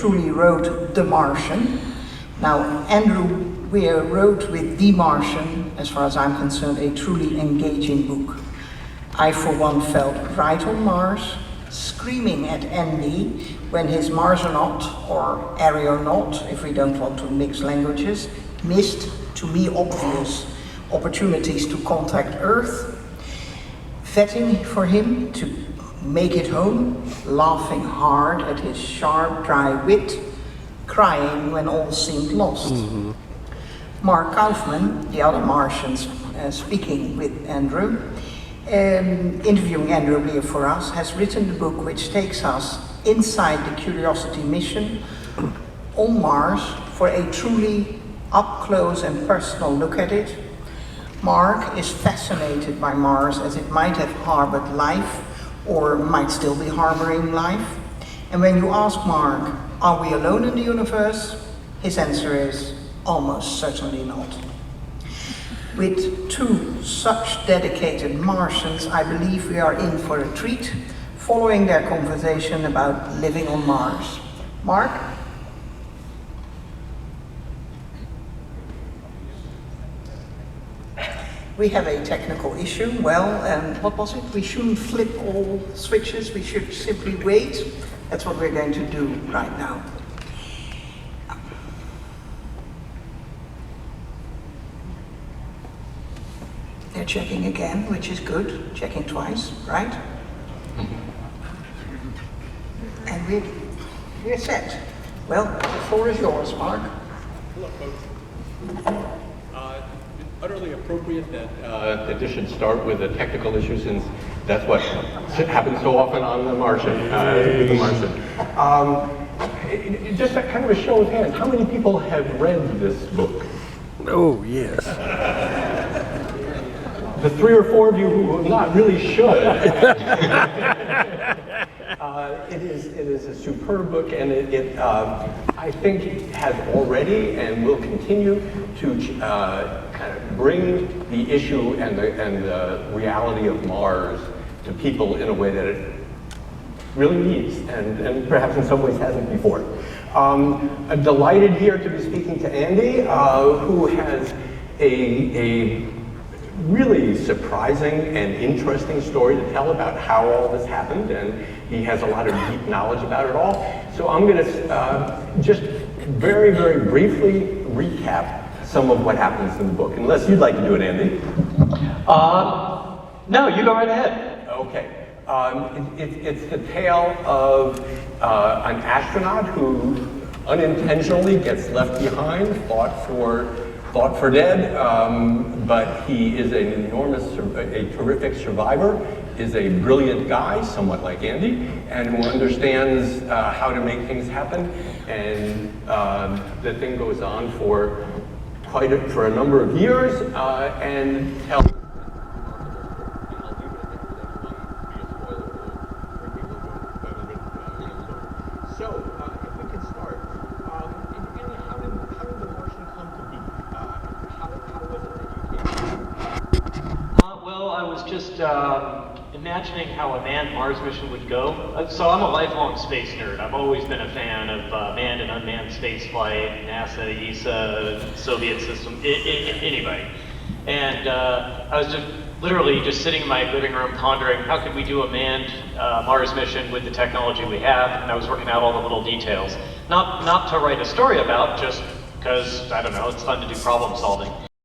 truly wrote The Martian. Now, Andrew Weir wrote with The Martian, as far as I'm concerned, a truly engaging book. I, for one, felt right on Mars, screaming at Andy when his Marsonaut, or aeronaut, if we don't want to mix languages, missed, to me, obvious opportunities to contact Earth, vetting for him to make it home, laughing hard at his sharp, dry wit, crying when all seemed lost. Mark Kaufman, the other Martians speaking with Andrew, interviewing Andrew Weir for us, has written the book which takes us inside the Curiosity mission on Mars for a truly up-close and personal look at it. Mark is fascinated by Mars as it might have harbored life or might still be harboring life. And when you ask Mark, are we alone in the universe? His answer is almost certainly not. With two such dedicated Martians, I believe we are in for a treat following their conversation about living on Mars. Mark? We have a technical issue. Well, what was it? We shouldn't flip all switches, we should simply wait. That's what we're going to do right now. They're checking again, which is good. Checking twice, right? And we're set. Well, the floor is yours, Mark. Hello, folks. Utterly appropriate that this should start with a technical issue, since that's what happens so often on The Martian, with The Martian. Just a kind of a show of hands, how many people have read this book? Oh, yes. The 3 or 4 of you who not really should. It is a superb book, and it I think has already and will continue to kind of bring the issue and the reality of Mars to people in a way that it really needs, and perhaps in some ways hasn't before. I'm delighted here to be speaking to Andy, who has a really surprising and interesting story to tell about how all this happened, and he has a lot of deep knowledge about it all. So I'm going to just very, very briefly recap some of what happens in the book, unless you'd like to do it, Andy. No, you go right ahead. Okay. It's the tale of an astronaut who unintentionally gets left behind, thought for dead, but he is a terrific survivor, is a brilliant guy, somewhat like Andy, and who understands how to make things happen. And the thing goes on for a number of years, and tells. Imagining how a manned Mars mission would go. So I'm a lifelong space nerd. I've always been a fan of manned and unmanned space flight, NASA, ESA, Soviet system, anybody. And I was literally just sitting in my living room pondering how could we do a manned Mars mission with the technology we have, and I was working out all the little details. Not to write a story about, just because, I don't know, it's fun to do problem solving.